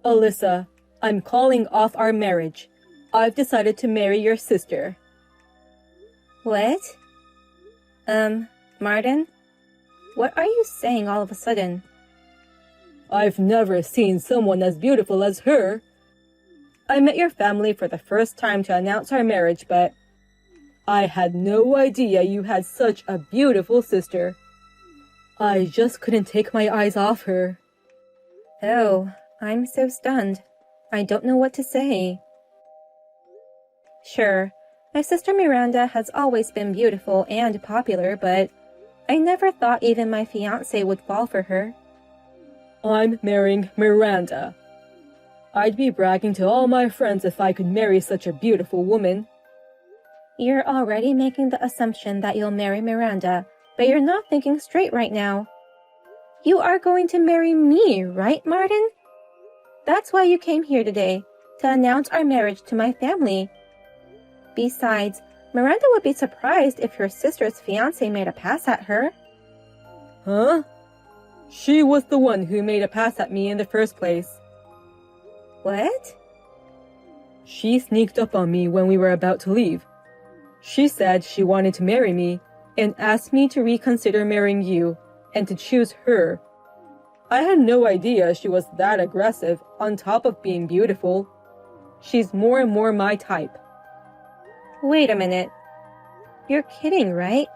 Alyssa, I'm calling off our marriage. I've decided to marry your sister. What? Martin? What are you saying all of a sudden? I've never seen someone as beautiful as her. I met your family for the first time to announce our marriage, but I had no idea you had such a beautiful sister. I just couldn't take my eyes off her. Oh, I'm so stunned. I don't know what to say. Sure, my sister Miranda has always been beautiful and popular, but I never thought even my fiancé would fall for her. I'm marrying Miranda. I'd be bragging to all my friends if I could marry such a beautiful woman. You're already making the assumption that you'll marry Miranda, but you're not thinking straight right now. You are going to marry me, right, Martin? That's why you came here today, to announce our marriage to my family. Besides, Miranda would be surprised if your sister's fiancé made a pass at her. Huh? She was the one who made a pass at me in the first place. What? She sneaked up on me when we were about to leave. She said she wanted to marry me and asked me to reconsider marrying you and to choose her. I had no idea she was that aggressive on top of being beautiful. She's more and more my type. Wait a minute. You're kidding, right?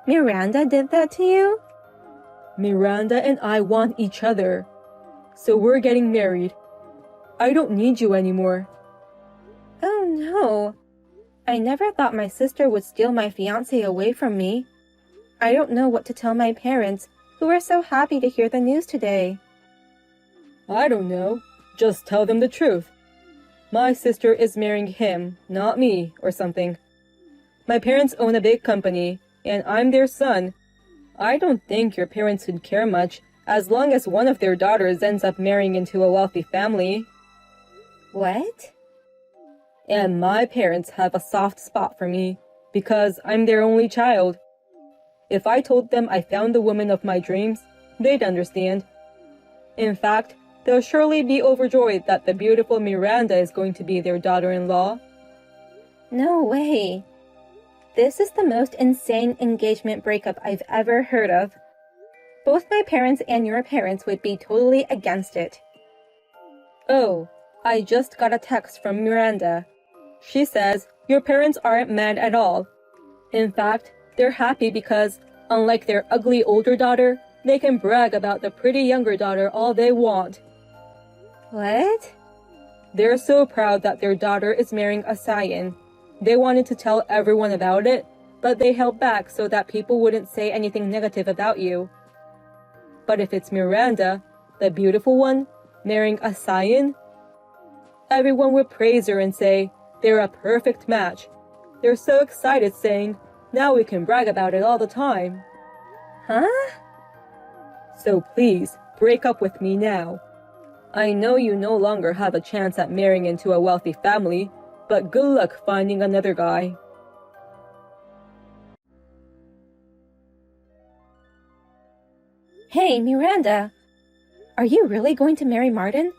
Miranda did that to you? Miranda and I want each other, so we're getting married. I don't need you anymore. Oh no. I never thought my sister would steal my fiancé away from me. I don't know what to tell my parents, who are so happy to hear the news today. I don't know. Just tell them the truth. My sister is marrying him, not me, or something. My parents own a big company, and I'm their son. I don't think your parents would care much, as long as one of their daughters ends up marrying into a wealthy family. What? And my parents have a soft spot for me, because I'm their only child. If I told them I found the woman of my dreams, they'd understand. In fact, they'll surely be overjoyed that the beautiful Miranda is going to be their daughter-in-law. No way. This is the most insane engagement breakup I've ever heard of. Both my parents and your parents would be totally against it. Oh, I just got a text from Miranda. She says your parents aren't mad at all. In fact, they're happy because, unlike their ugly older daughter, they can brag about the pretty younger daughter all they want. What? They're so proud that their daughter is marrying a Saiyan. They wanted to tell everyone about it, but they held back so that people wouldn't say anything negative about you. But if it's Miranda, the beautiful one, marrying a Saiyan, everyone would praise her and say they're a perfect match. They're so excited, saying, now we can brag about it all the time. Huh? So please, break up with me now. I know you no longer have a chance at marrying into a wealthy family, but good luck finding another guy. Hey, Miranda. Are you really going to marry Martin?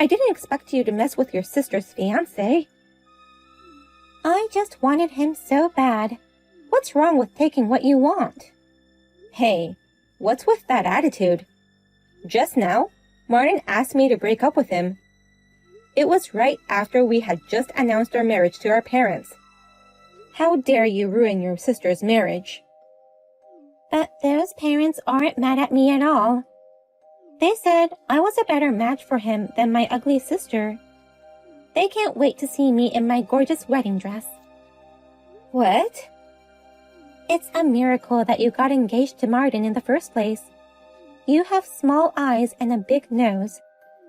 I didn't expect you to mess with your sister's fiancé. I just wanted him so bad. What's wrong with taking what you want? Hey, what's with that attitude? Just now, Martin asked me to break up with him. It was right after we had just announced our marriage to our parents. How dare you ruin your sister's marriage? But those parents aren't mad at me at all. They said I was a better match for him than my ugly sister. They can't wait to see me in my gorgeous wedding dress. What? It's a miracle that you got engaged to Martin in the first place. You have small eyes and a big nose.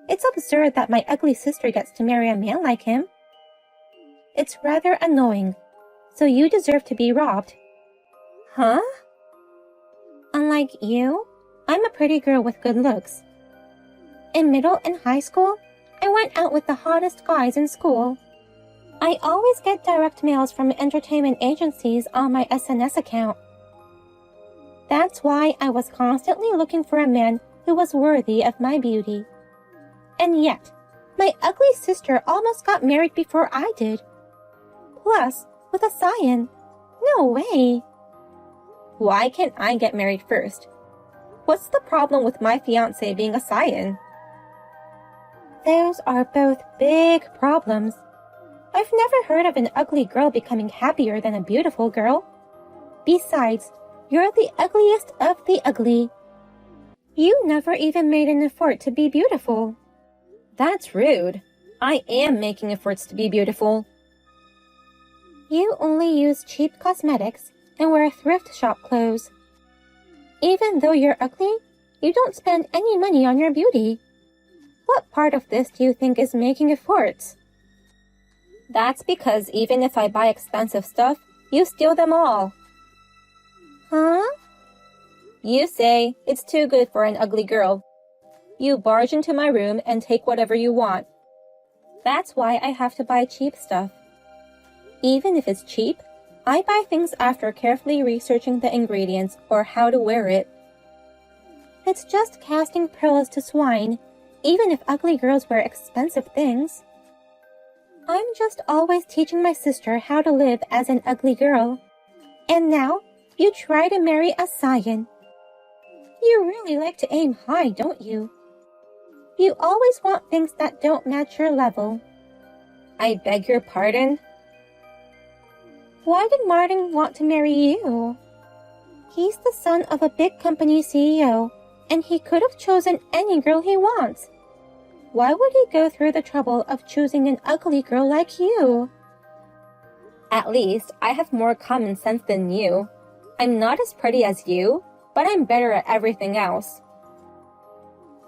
It's absurd that my ugly sister gets to marry a man like him. It's rather annoying, so you deserve to be robbed. Huh? Unlike you, I'm a pretty girl with good looks. In middle and high school, I went out with the hottest guys in school. I always get direct mails from entertainment agencies on my SNS account. That's why I was constantly looking for a man who was worthy of my beauty. And yet, My ugly sister almost got married before I did. Plus, with a scion. No way. Why can't I get married first? What's the problem with my fiancé being a scion? Those are both big problems. I've never heard of an ugly girl becoming happier than a beautiful girl. Besides, you're the ugliest of the ugly. You never even made an effort to be beautiful. That's rude. I am making efforts to be beautiful. You only use cheap cosmetics and wear thrift shop clothes. Even though you're ugly, you don't spend any money on your beauty. What part of this do you think is making efforts? That's because even if I buy expensive stuff, you steal them all. Huh? You say it's too good for an ugly girl. You barge into my room and take whatever you want. That's why I have to buy cheap stuff. Even if it's cheap, I buy things after carefully researching the ingredients or how to wear it. It's just casting pearls to swine, even if ugly girls wear expensive things. I'm just always teaching my sister how to live as an ugly girl. And now, you try to marry a scion. You really like to aim high, don't you? You always want things that don't match your level. I beg your pardon? Why did Martin want to marry you? He's the son of a big company CEO, and he could have chosen any girl he wants. Why would he go through the trouble of choosing an ugly girl like you? At least I have more common sense than you. I'm not as pretty as you, but I'm better at everything else.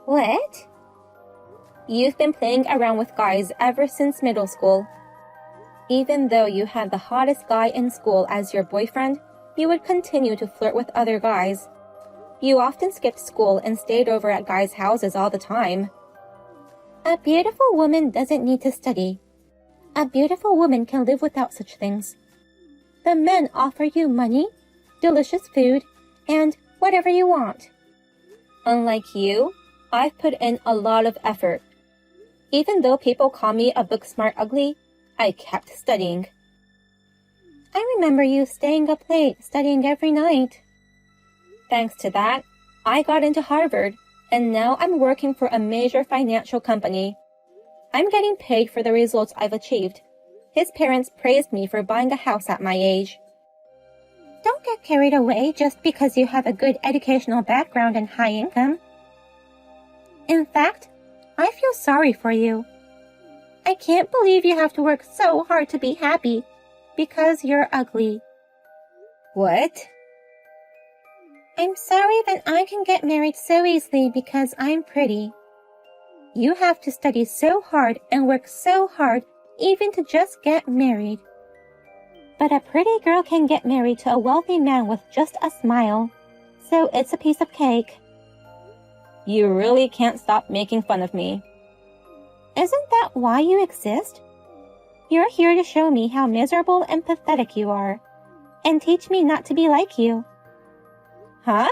What? You've been playing around with guys ever since middle school. Even though you had the hottest guy in school as your boyfriend, you would continue to flirt with other guys. You often skipped school and stayed over at guys' houses all the time. A beautiful woman doesn't need to study. A beautiful woman can live without such things. The men offer you money, delicious food, and whatever you want. Unlike you, I've put in a lot of effort. Even though people call me a book-smart ugly, I kept studying. I remember you staying up late studying every night. Thanks to that, I got into Harvard, and now I'm working for a major financial company. I'm getting paid for the results I've achieved. His parents praised me for buying a house at my age. Don't get carried away just because you have a good educational background and high income. In fact, I feel sorry for you. I can't believe you have to work so hard to be happy because you're ugly. What? I'm sorry that I can get married so easily because I'm pretty. You have to study so hard and work so hard even to just get married. But a pretty girl can get married to a wealthy man with just a smile. So it's a piece of cake. You really can't stop making fun of me. Isn't that why you exist? You're here to show me how miserable and pathetic you are, and teach me not to be like you. Huh?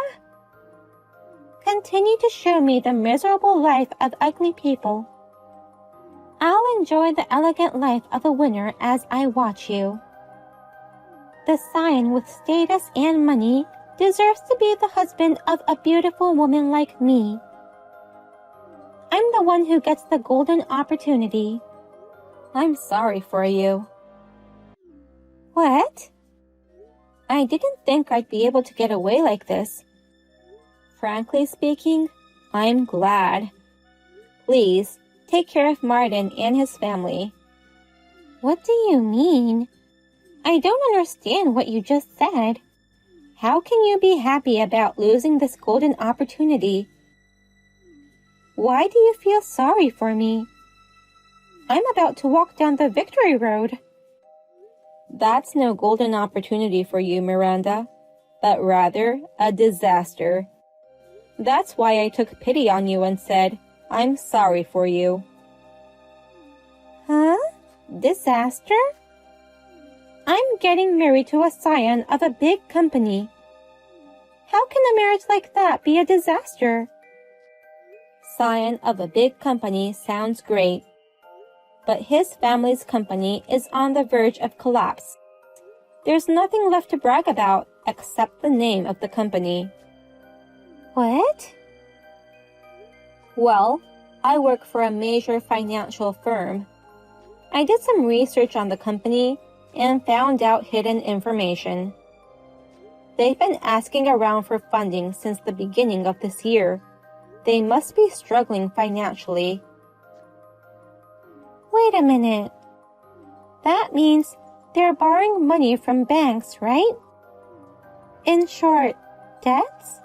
Continue to show me the miserable life of ugly people. I'll enjoy the elegant life of a winner as I watch you. The scion with status and money deserves to be the husband of a beautiful woman like me. I'm the one who gets the golden opportunity. I'm sorry for you. What? I didn't think I'd be able to get away like this. Frankly speaking, I'm glad. Please, take care of Martin and his family. What do you mean? I don't understand what you just said. How can you be happy about losing this golden opportunity? Why do you feel sorry for me? I'm about to walk down the victory road. That's no golden opportunity for you, Miranda, but rather a disaster. That's why I took pity on you and said, I'm sorry for you. Huh? Disaster? I'm getting married to a scion of a big company. How can a marriage like that be a disaster? Scion of a big company sounds great, but his family's company is on the verge of collapse. There's nothing left to brag about except the name of the company. What? Well, I work for a major financial firm. I did some research on the company and found out hidden information. They've been asking around for funding since the beginning of this year. They must be struggling financially. Wait a minute. That means they're borrowing money from banks, right? In short, debts?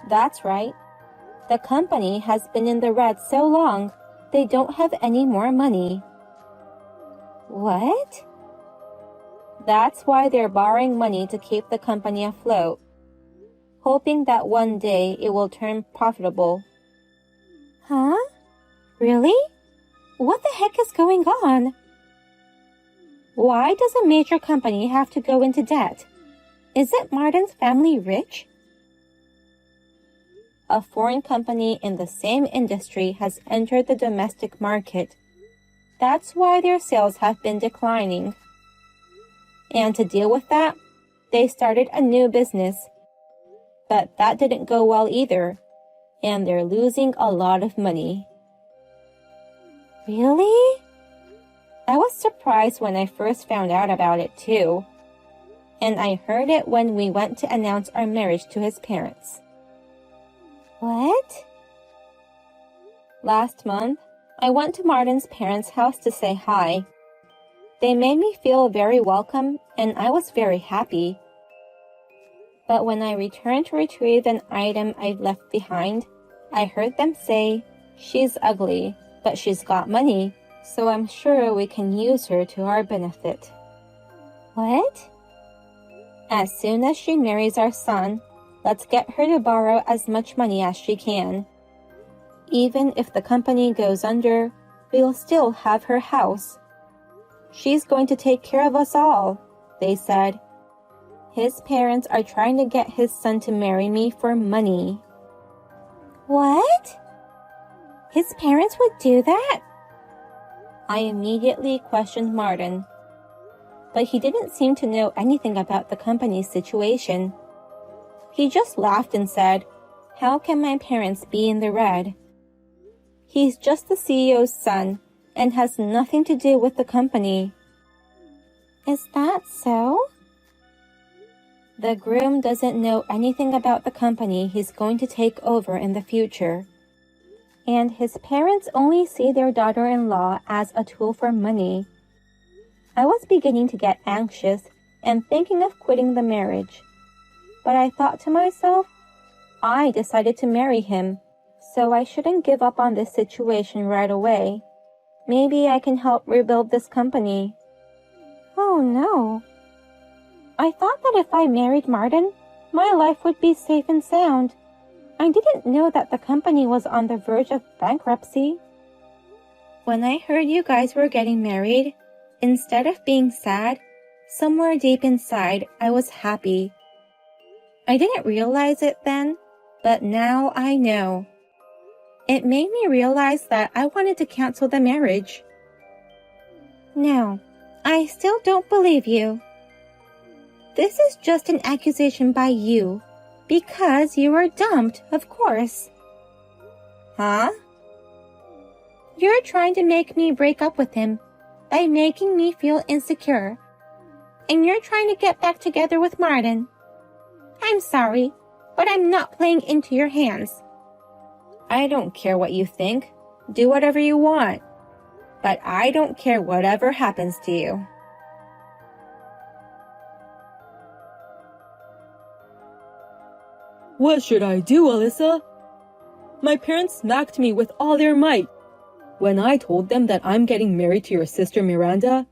That's right. The company has been in the red so long, they don't have any more money. What? That's why they're borrowing money to keep the company afloat, hoping that one day it will turn profitable. Huh? Really? What the heck is going on? Why does a major company have to go into debt? Isn't Martin's family rich? A foreign company in the same industry has entered the domestic market. That's why their sales have been declining. And to deal with that, they started a new business. But that didn't go well either, and they're losing a lot of money. Really? I was surprised when I first found out about it too. And I heard it when we went to announce our marriage to his parents. What? Last month, I went to Martin's parents' house to say hi. They made me feel very welcome, and I was very happy. But when I returned to retrieve an item I'd left behind, I heard them say, "She's ugly, but she's got money, so I'm sure we can use her to our benefit." What? As soon as she marries our son, let's get her to borrow as much money as she can. Even if the company goes under, we'll still have her house. She's going to take care of us all, they said. His parents are trying to get his son to marry me for money. What? His parents would do that? I immediately questioned Martin, but he didn't seem to know anything about the company's situation. He just laughed and said, "How can my parents be in the red? He's just the CEO's son and has nothing to do with the company." Is that so? The groom doesn't know anything about the company he's going to take over in the future. And his parents only see their daughter-in-law as a tool for money. I was beginning to get anxious and thinking of quitting the marriage. But I thought to myself, I decided to marry him, so I shouldn't give up on this situation right away. Maybe I can help rebuild this company. Oh no. I thought that if I married Martin, my life would be safe and sound. I didn't know that the company was on the verge of bankruptcy. When I heard you guys were getting married, instead of being sad, somewhere deep inside, I was happy. I didn't realize it then, but now I know. It made me realize that I wanted to cancel the marriage. No, I still don't believe you. This is just an accusation by you, because you were dumped, of course. Huh? You're trying to make me break up with him by making me feel insecure. And you're trying to get back together with Martin. I'm sorry, but I'm not playing into your hands. I don't care what you think. Do whatever you want. But I don't care whatever happens to you. What should I do, Alyssa? My parents smacked me with all their might. When I told them that I'm getting married to your sister Miranda,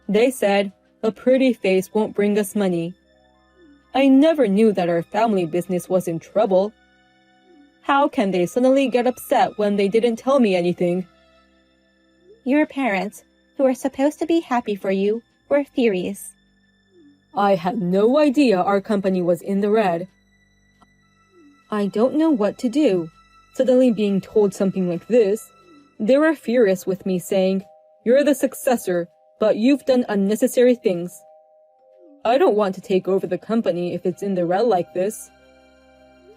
they said, "A pretty face won't bring us money." I never knew that our family business was in trouble. How can they suddenly get upset when they didn't tell me anything? Your parents, who are supposed to be happy for you, were furious. I had no idea our company was in the red. I don't know what to do. Suddenly being told something like this, they were furious with me saying, You're the successor, but you've done unnecessary things. I don't want to take over the company if it's in the red like this.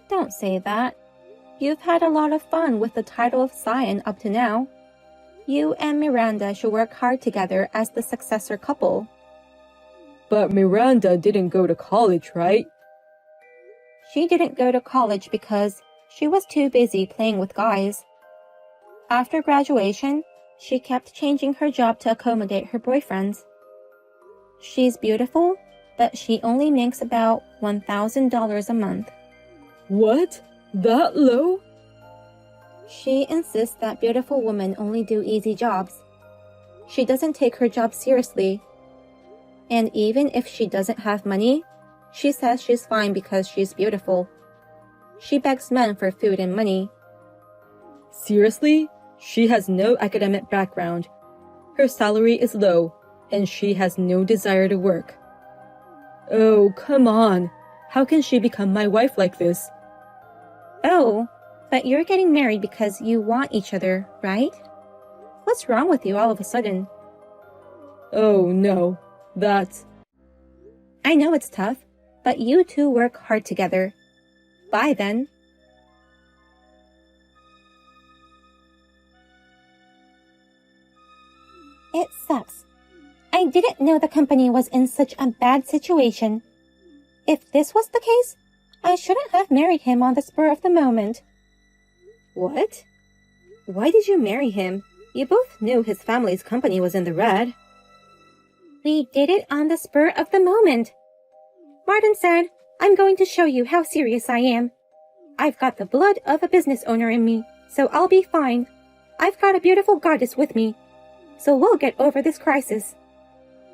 Don't say that. You've had a lot of fun with the title of Scion up to now. You and Miranda should work hard together as the successor couple. But Miranda didn't go to college, right? She didn't go to college because she was too busy playing with guys. After graduation, she kept changing her job to accommodate her boyfriends. She's beautiful, but she only makes about $1,000 a month. What? That low? She insists that beautiful women only do easy jobs. She doesn't take her job seriously. And even if she doesn't have money, she says she's fine because she's beautiful. She begs men for food and money. Seriously? She has no academic background. Her salary is low, and she has no desire to work. Oh, come on. How can she become my wife like this? Oh, but you're getting married because you want each other, right? What's wrong with you all of a sudden? Oh, no. That's... I know it's tough, but you two work hard together. Bye then. It sucks. I didn't know the company was in such a bad situation. If this was the case, I shouldn't have married him on the spur of the moment. What? Why did you marry him? You both knew his family's company was in the red. We did it on the spur of the moment. Martin said, I'm going to show you how serious I am. I've got the blood of a business owner in me, so I'll be fine. I've got a beautiful goddess with me, so we'll get over this crisis.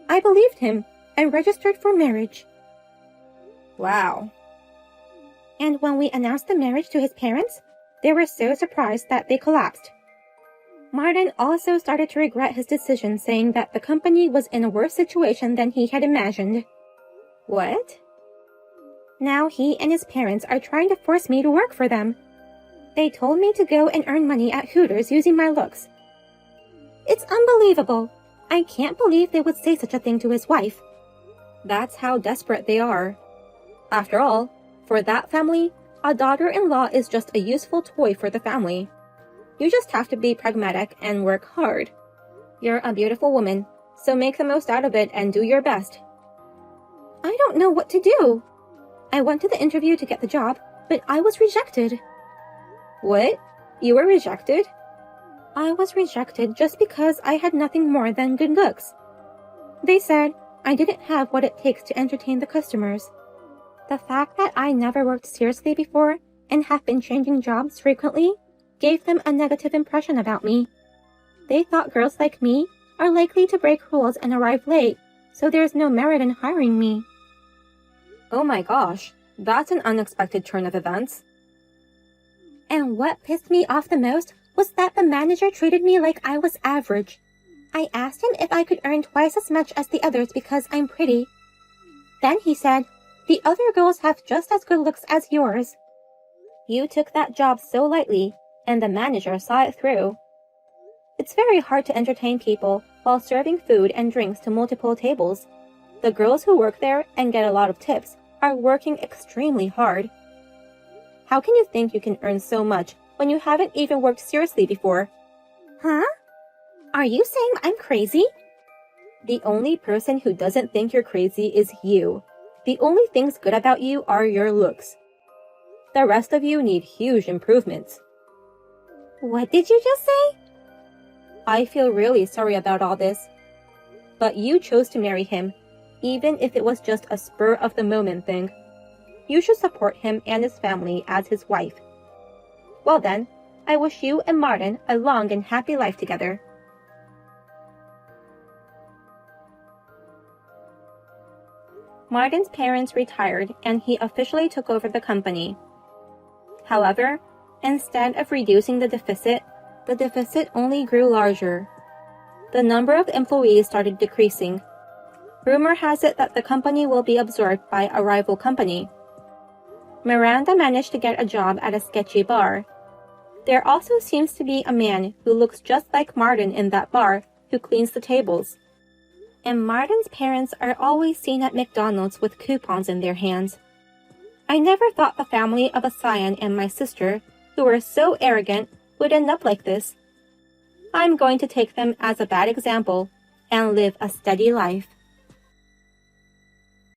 I believed him and registered for marriage. Wow. And when we announced the marriage to his parents, they were so surprised that they collapsed. Martin also started to regret his decision, saying that the company was in a worse situation than he had imagined. What? Now he and his parents are trying to force me to work for them. They told me to go and earn money at Hooters using my looks. It's unbelievable. I can't believe they would say such a thing to his wife. That's how desperate they are. After all, for that family, a daughter-in-law is just a useful toy for the family. You just have to be pragmatic and work hard. You're a beautiful woman, so make the most out of it and do your best. I don't know what to do. I went to the interview to get the job, but I was rejected. What? You were rejected? I was rejected just because I had nothing more than good looks. They said I didn't have what it takes to entertain the customers. The fact that I never worked seriously before and have been changing jobs frequently gave them a negative impression about me. They thought girls like me are likely to break rules and arrive late, so there's no merit in hiring me. Oh my gosh, that's an unexpected turn of events. And what pissed me off the most was that the manager treated me like I was average. I asked him if I could earn twice as much as the others because I'm pretty. Then he said, the other girls have just as good looks as yours. You took that job so lightly, and the manager saw it through. It's very hard to entertain people while serving food and drinks to multiple tables. The girls who work there and get a lot of tips are working extremely hard. How can you think you can earn so much when you haven't even worked seriously before? Huh? Are you saying I'm crazy? The only person who doesn't think you're crazy is you. The only things good about you are your looks. The rest of you need huge improvements. What did you just say? I feel really sorry about all this. But you chose to marry him, even if it was just a spur-of-the-moment thing. You should support him and his family as his wife. Well then, I wish you and Martin a long and happy life together. Martin's parents retired and he officially took over the company. However, instead of reducing the deficit only grew larger. The number of employees started decreasing. Rumor has it that the company will be absorbed by a rival company. Miranda managed to get a job at a sketchy bar. There also seems to be a man who looks just like Martin in that bar who cleans the tables. And Martin's parents are always seen at McDonald's with coupons in their hands. I never thought the family of a Scion and my sister, who are so arrogant, would end up like this. I'm going to take them as a bad example and live a steady life.